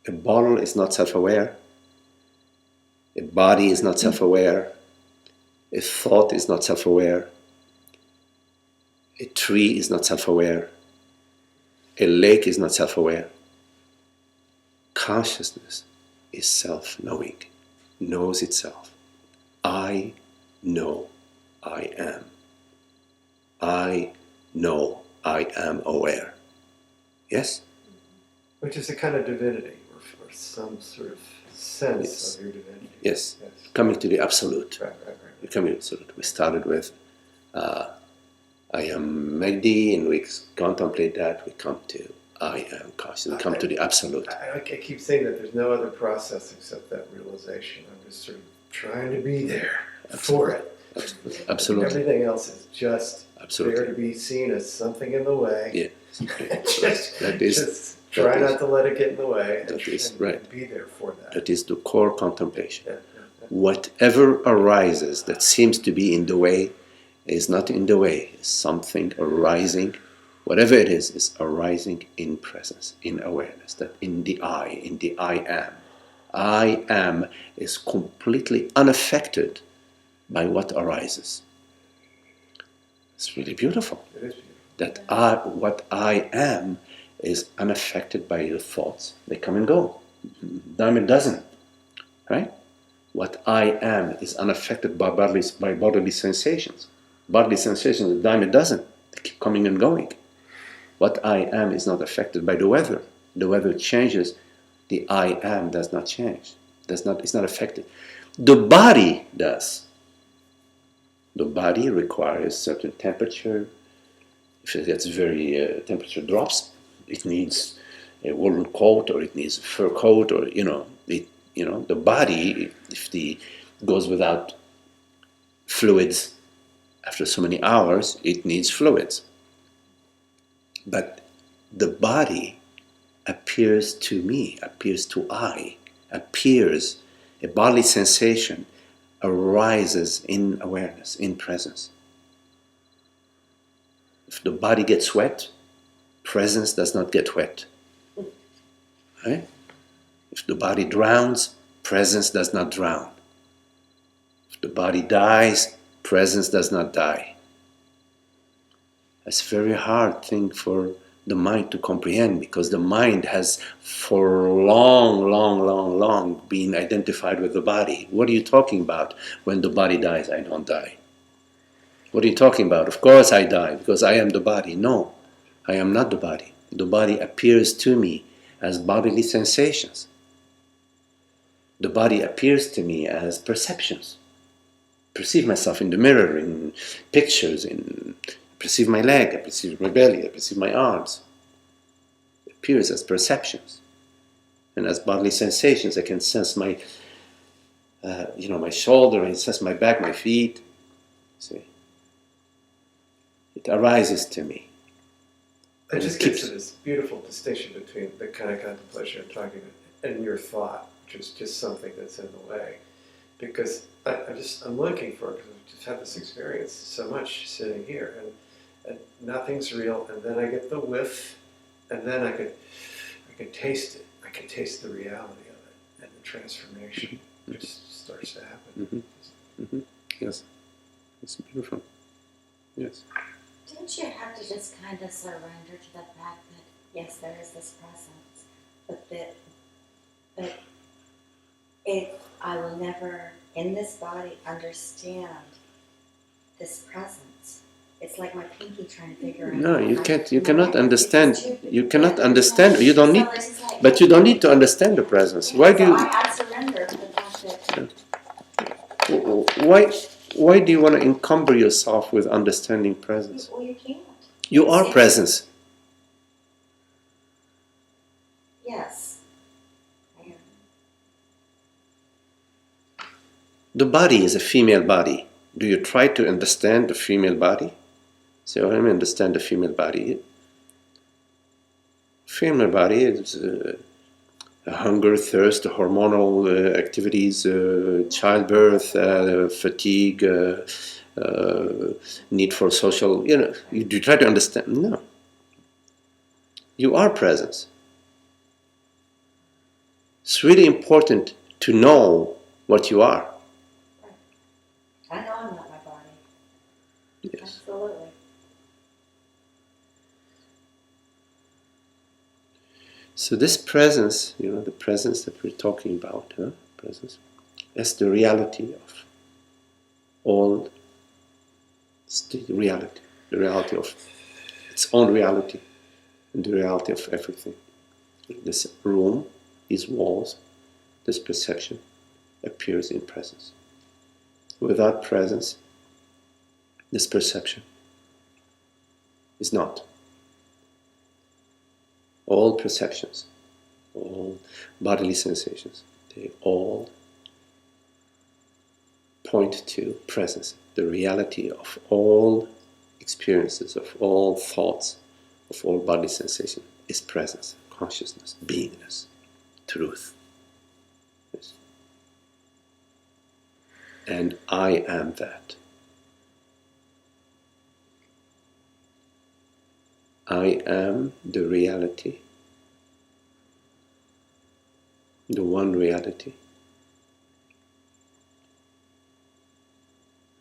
A bottle is not self-aware. A body is not self-aware. A thought is not self-aware. A tree is not self-aware. A lake is not self-aware. Consciousness is self-knowing, knows itself. I know I am. I know I am aware. Yes?
Which is a kind of divinity, or some sort of sense
Yes.
of your divinity.
Yes. Coming to the absolute.
Right.
We're coming to the absolute. We started with I am Magdi, and we contemplate that. We come to I am conscious. We come to the absolute.
I keep saying that there's no other process except that realization. I'm just sort of trying to be there for it.
Absolutely.
Everything else is just
Absolutely.
there to be seen as something in the way.
Yeah.
just
that
try
is-
not to let it get in the way.
that is
and
right.
Be there for that.
That is the core contemplation.
Yeah.
Whatever arises that seems to be in the way is not in the way. It's something arising. Whatever it is arising in presence, in awareness, that in the I am. I am is completely unaffected by what arises. It's really beautiful.
It is beautiful.
That what I am is unaffected by the thoughts. They come and go. Dime doesn't. Right? What I am is unaffected by bodily sensations. Bodily sensations, the dime doesn't. They keep coming and going. What I am is not affected by the weather. The weather changes. The I am does not change. It's not affected. The body does. The body requires certain temperature. If it gets very temperature drops, it needs a woolen coat, or it needs a fur coat, or the body, if the goes without fluids after so many hours, it needs fluids. But the body appears to me, appears to I, appears, a bodily sensation arises in awareness, in presence. If the body gets wet, presence does not get wet. Right? If the body drowns, presence does not drown. If the body dies, presence does not die. It's a very hard thing for the mind to comprehend, because the mind has for long been identified with the body. What are you talking about? When the body dies, I don't die. What are you talking about? Of course I die, because I am the body. No, I am not the body. The body appears to me as bodily sensations. The body appears to me as perceptions. Perceive myself in the mirror, in pictures, perceive my leg, I perceive my belly, I perceive my arms. appears as perceptions. And as bodily sensations, I can sense my, my shoulder, I can sense my back, my feet. See? It arises to me.
It just gets to this beautiful distinction between the kind of contemplation you're talking about and your thought, which is just something that's in the way. Because I'm looking for it, because I've just had this experience so much sitting here, and nothing's real, and then I get the whiff, and then I could taste it. I can taste the reality of it, and the transformation just starts to happen.
Yes, it's beautiful. Yes.
Don't you have to just kind of surrender to the fact that, yes, there is this presence, but I will never, in this body, understand this presence. It's like my pinky trying to figure out.
No, you can't. You cannot understand. You cannot understand. You don't need. But you don't need to understand the presence. Why do you?
I surrender to the fact that.
Why do you want to encumber yourself with understanding presence?
Well, you can't.
You are presence.
Yes. I am.
The body is a female body. Do you try to understand the female body? So let me understand the female body. Female body is hunger, thirst, hormonal activities, childbirth, fatigue, need for social. You try to understand. No. You are presence. It's really important to know what you are.
I know I'm not my body.
Yes.
Absolutely.
So this presence, the presence that we're talking about, presence, that's the reality of all. It's the reality of its own reality, and the reality of everything. This room, these walls, this perception appears in presence. Without presence, this perception is not. All perceptions, all bodily sensations, they all point to presence, the reality of all experiences, of all thoughts, of all bodily sensation is presence, consciousness, beingness, truth. Yes. And I am that. I am the reality, the one reality.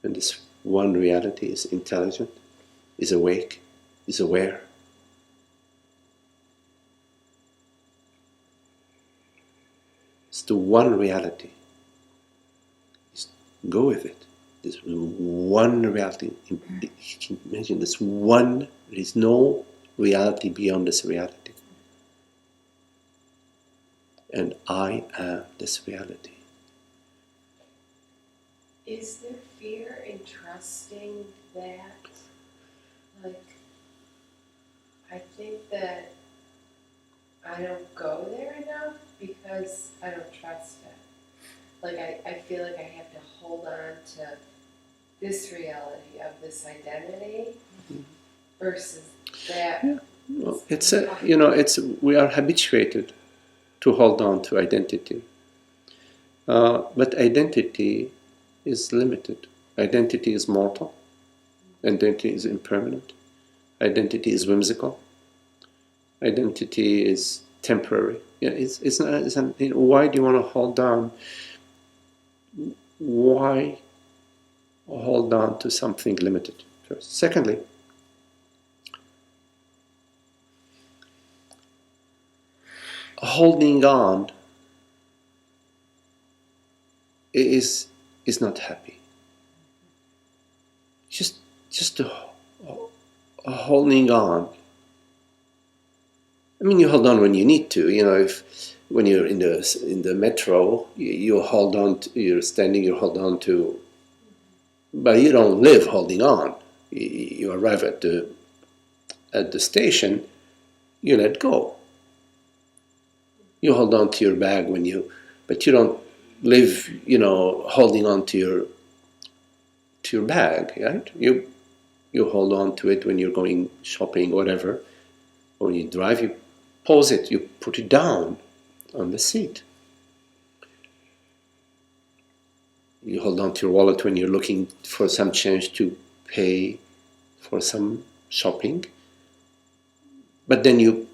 And this one reality is intelligent, is awake, is aware. It's the one reality. Just go with it. This one reality. You can imagine this one, there is no reality beyond this reality. And I am this reality.
Is there fear in trusting that? Like, I think that I don't go there enough because I don't trust it. Like, I feel like I have to hold on to this reality of this identity versus that.
Yeah. Well, we are habituated to hold on to identity. But identity is limited. Identity is mortal. Identity is impermanent. Identity is whimsical. Identity is temporary. Yeah, it's not. Why do you want to hold on? Why hold on to something limited? First. Secondly, holding on is not happy. Just holding on. I mean, you hold on when you need to. When you're in the metro, you hold on. You're standing. You hold on to. But you don't live holding on. You arrive at the station. You let go. You hold on to your bag but you don't live, holding on to your bag, right? You hold on to it when you're going shopping, whatever. Or when you drive, you pause it, you put it down on the seat. You hold on to your wallet when you're looking for some change to pay for some shopping. But then you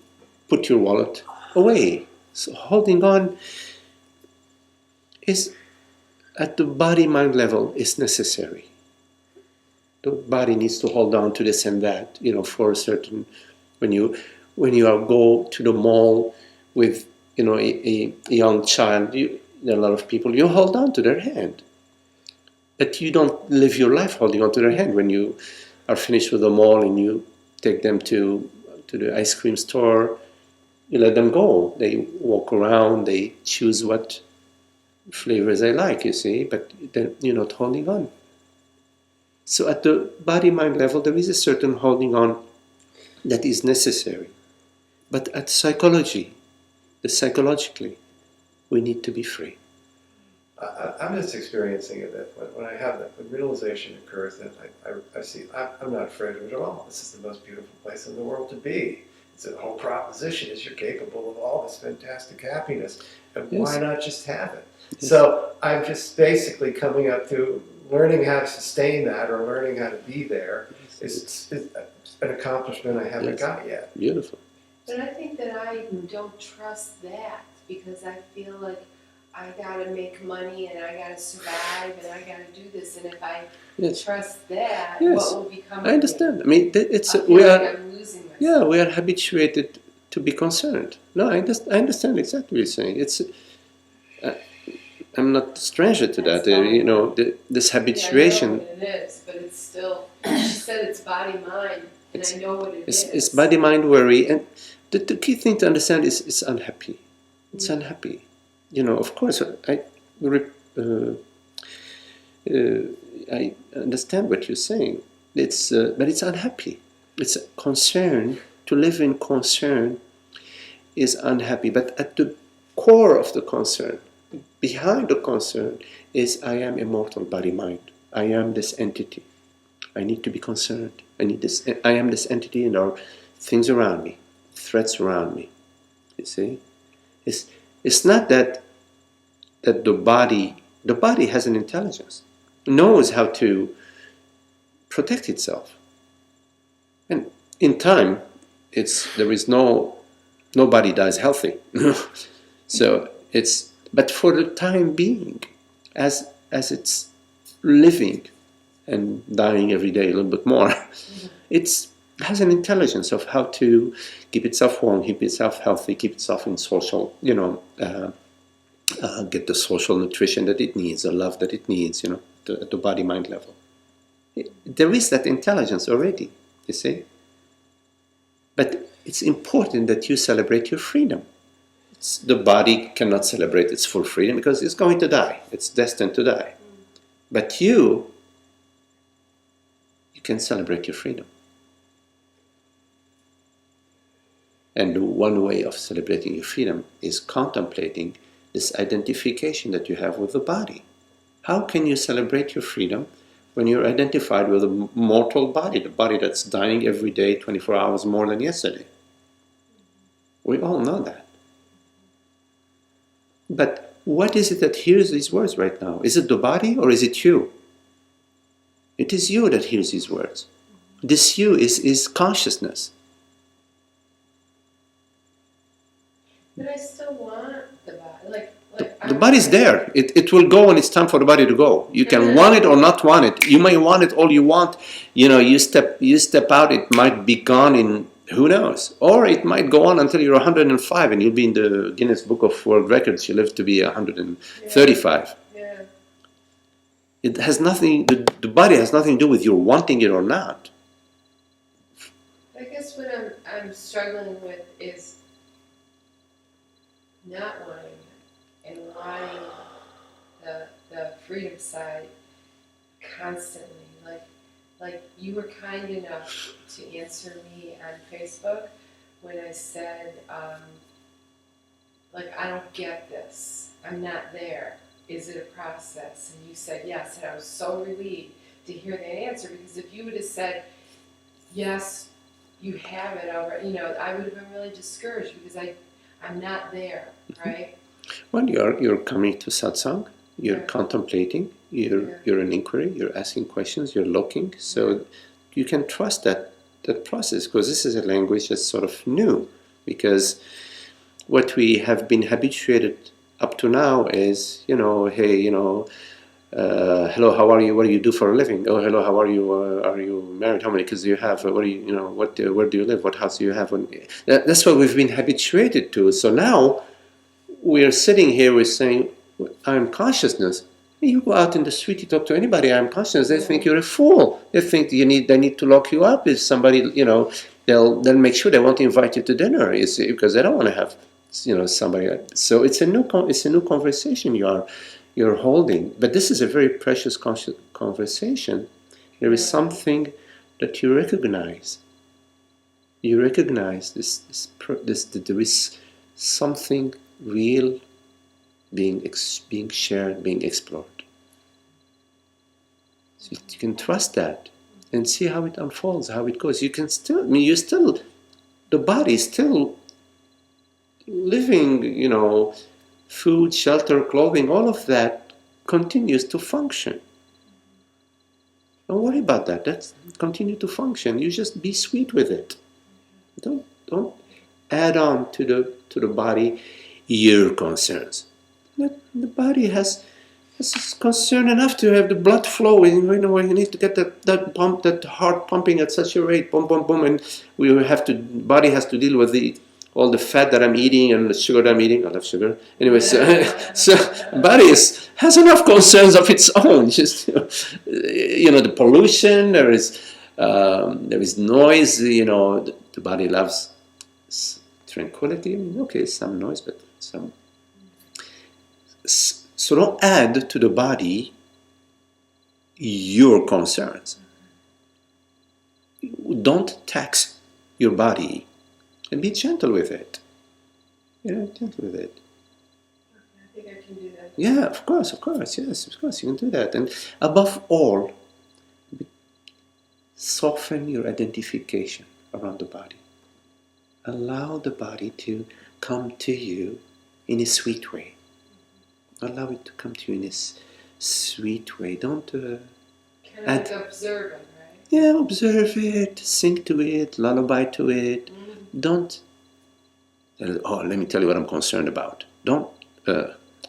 put your wallet away. So holding on is, at the body-mind level, is necessary. The body needs to hold on to this and that, for a certain. When you go to the mall with a young child, there are a lot of people, you hold on to their hand, but you don't live your life holding on to their hand. When you are finished with the mall and you take them to the ice cream store, you let them go. They walk around, they choose what flavors they like, you see, but then you're not holding on. So at the body-mind level, there is a certain holding on that is necessary. But at psychologically, we need to be free.
I'm just experiencing it that when I have that, when realization occurs, that I see, I'm not afraid of it at all. This is the most beautiful place in the world to be. It's a whole proposition is you're capable of all this fantastic happiness. And
Yes.
Why not just have it?
Yes.
So I'm just basically coming up to learning how to sustain that or learning how to be there is an accomplishment I haven't
Yes.
got yet.
Beautiful.
But I think that I don't trust that because I feel like I gotta make money and I gotta survive and I gotta do this. And if I
Yes.
trust that,
Yes.
what will become of
I
me?
understand. I mean, it's
I feel
we
like
are.
I'm losing myself.
Yeah, we are habituated to be concerned. No, I understand exactly what you're saying. I'm not a stranger to that. This habituation.
Yeah, I know what it is, but it's still. She said it's body mind, and I know what it is.
It's body, mind, worry, and the key thing to understand is it's unhappy. It's unhappy. Of course, I understand what you're saying. But it's unhappy. It's a concern. To live in concern is unhappy. But at the core of the concern, behind the concern, is I am immortal body mind. I am this entity. I need to be concerned. I am this entity, and there are things around me, threats around me. You see, it's not that the body has an intelligence, knows how to protect itself, and in time, nobody dies healthy. So but for the time being, as it's living and dying every day a little bit more, it has an intelligence of how to keep itself warm, keep itself healthy, keep itself in social, get the social nutrition that it needs, the love that it needs, at the body-mind level. There is that intelligence already, you see. But it's important that you celebrate your freedom. The body cannot celebrate its full freedom because it's going to die. It's destined to die. But you can celebrate your freedom. And one way of celebrating your freedom is contemplating this identification that you have with the body. How can you celebrate your freedom when you're identified with a mortal body, the body that's dying every day, 24 hours more than yesterday? We all know that. But what is it that hears these words right now? Is it the body or is it you? It is you that hears these words. This you is consciousness.
But I still want the body.
The body's there. It will go when it's time for the body to go. You can want it or not want it. You may want it all you want. You step out, it might be gone in who knows. Or it might go on until you're 105 and you'll be in the Guinness Book of World Records. You live to be 135.
Yeah.
It has nothing, the body has nothing to do with your wanting it or not.
I guess what I'm struggling with is not wanting it and wanting the freedom side constantly. Like you were kind enough to answer me on Facebook when I said like, I don't get this. I'm not there. Is it a process? And you said yes, and I was so relieved to hear that answer, because if you would have said, yes, you have it already, I would have been really discouraged, because I'm not there, right?
Well, you're coming to satsang, you're contemplating, you're in inquiry, you're asking questions, you're looking, so you can trust that process, because this is a language that's sort of new, because what we have been habituated up to now is, hey, hello, how are you? What do you do for a living? Oh, hello, how are you? Are you married? How many kids do you have? What do you, where do you live? What house do you have? That's what we've been habituated to. So now we're sitting here, we're saying, I'm consciousness. You go out in the street, you talk to anybody, I'm consciousness, they think you're a fool. They think they need to lock you up. If somebody, they'll make sure they won't invite you to dinner, because they don't want to have, somebody. So it's a new conversation you're holding. But this is a very precious conversation. There is something that you recognize. You recognize that there is something real being shared, being explored. So you can trust that and see how it unfolds, how it goes. You can still, the body is still living, food, shelter, clothing, all of that continues to function. Don't worry about that. That's continue to function. You just be sweet with it. Don't add on to the body your concerns. The body has concern enough to have the blood flowing. You need to get that heart pumping at such a rate, boom, boom, boom, and body has to deal with all the fat that I'm eating and the sugar that I'm eating. I love sugar. Anyway, so body has enough concerns of its own. Just the pollution. There is noise. The body loves tranquility. Some noise, but some. So don't add to the body your concerns. Don't tax your body, and be gentle with it. Gentle with it.
I think I can do that.
Yeah, of course, yes, of course, you can do that. And above all, soften your identification around the body. Allow the body to come to you in a sweet way. Allow it to come to you in this sweet way. Don't
kind of like observe it, right?
Yeah, observe it, sing to it, lullaby to it. Don't let me tell you what I'm concerned about. Don't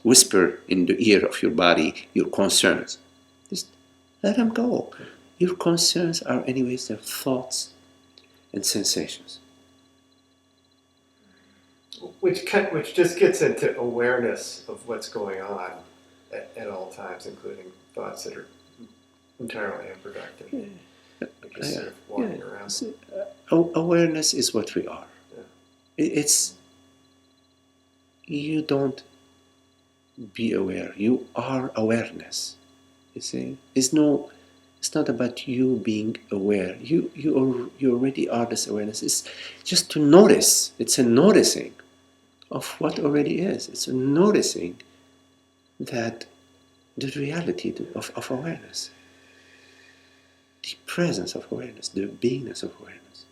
whisper in the ear of your body your concerns. Just let them go. Your concerns are anyways their thoughts and sensations.
Which just gets into awareness of what's going on at all times, including thoughts that are entirely unproductive. You're just sort of walking around.
So, awareness is what we are.
Yeah.
You don't be aware. You are awareness. You see, it's not about you being aware. You already are this awareness. It's just to notice. It's a noticing of what already is. It's a noticing that the reality of awareness, the presence of awareness, the beingness of awareness.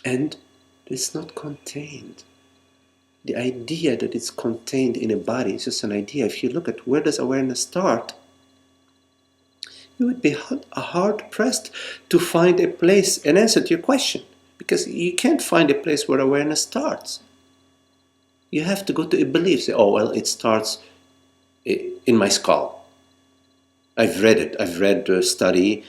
And it's not contained. The idea that it's contained in a body is just an idea. If you look at where does awareness start, you would be hard-pressed to find a place, an answer to your question, because you can't find a place where awareness starts. You have to go to a belief. Say, it starts in my skull. I've read it. I've read a study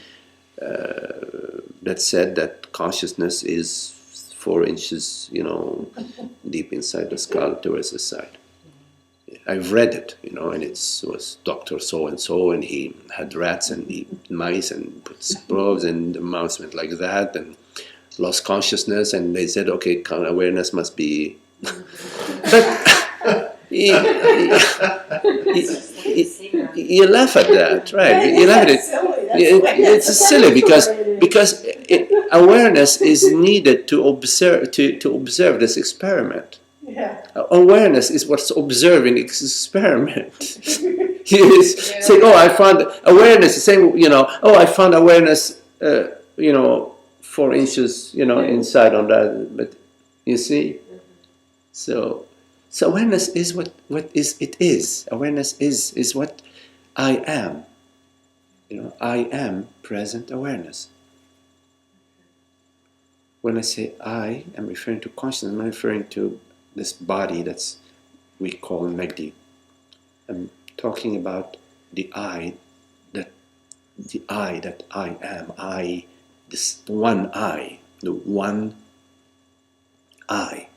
that said that consciousness is 4 inches, deep inside the skull towards the side. I've read it, and it was Dr. So-and-so, and he had rats and mice and put probes, and the mouse went like that and lost consciousness, and they said, okay, awareness must be... But you laugh at that, right? You laugh at it. It's silly because awareness is needed to observe this experiment.
Yeah.
Awareness is what's observed in experiment. Say, oh, I found awareness. Same, oh, I found awareness. 4 inches, inside on that. But you see, so awareness is what is it is. Awareness is what I am. I am present awareness. When I say I, I'm referring to consciousness. I'm referring to this body that's we call Megdi. I'm talking about the I that I am. I, this one I, the one I.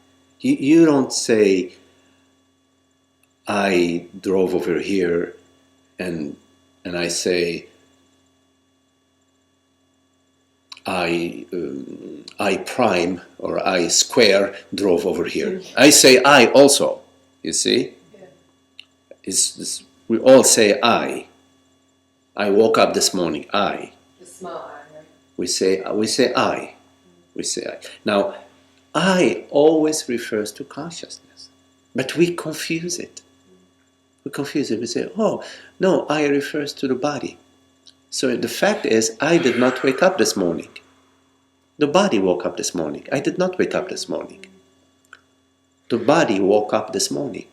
You don't say I drove over here and I say I prime or I square drove over here. I say I also. You see? Yeah. We all say I. I woke up this morning. I.
The small I, right?
We say I. We say I. Now, I always refers to consciousness, but we confuse it. We confuse it. We say, oh, no, I refers to the body. So the fact is, I did not wake up this morning. The body woke up this morning. I did not wake up this morning. The body woke up this morning.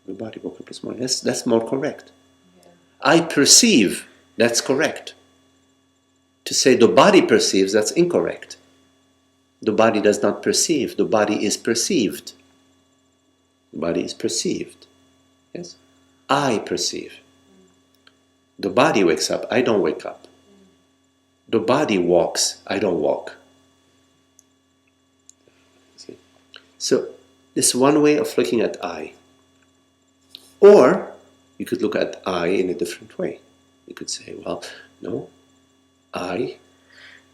The body woke up this morning. That's more correct. Yeah. I perceive, that's correct. To say the body perceives, that's incorrect. The body does not perceive. The body is perceived. The body is perceived. Yes? I perceive. The body wakes up. I don't wake up. The body walks. I don't walk. See? So, this is one way of looking at I. Or, you could look at I in a different way. You could say, well, no, I,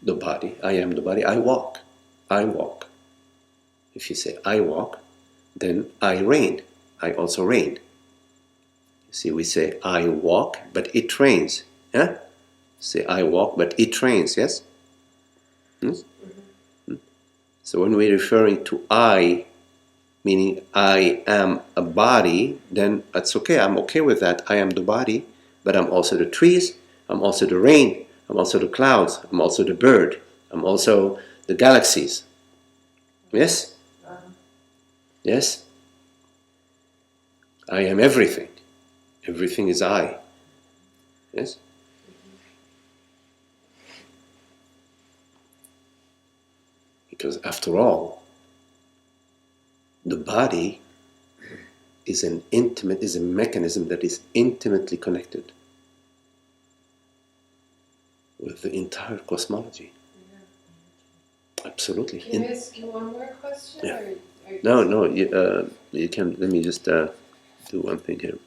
the body, I am the body, I walk. I walk. If you say I walk, then I reign. I also reign. You see, we say I walk, but it rains. Yeah? Say I walk, but it rains. Yes? Yes? Mm-hmm. So when we're referring to I, meaning I am a body, then that's okay. I'm okay with that. I am the body, but I'm also the trees. I'm also the rain. I'm also the clouds. I'm also the bird. I'm also the galaxies. Yes? Yes? I am everything. Everything is I. Yes? Because after all, the body is a mechanism that is intimately connected with the entire cosmology. Absolutely.
Can I ask you one more question?
Yeah.
Or
No, you can, let me just do one thing here.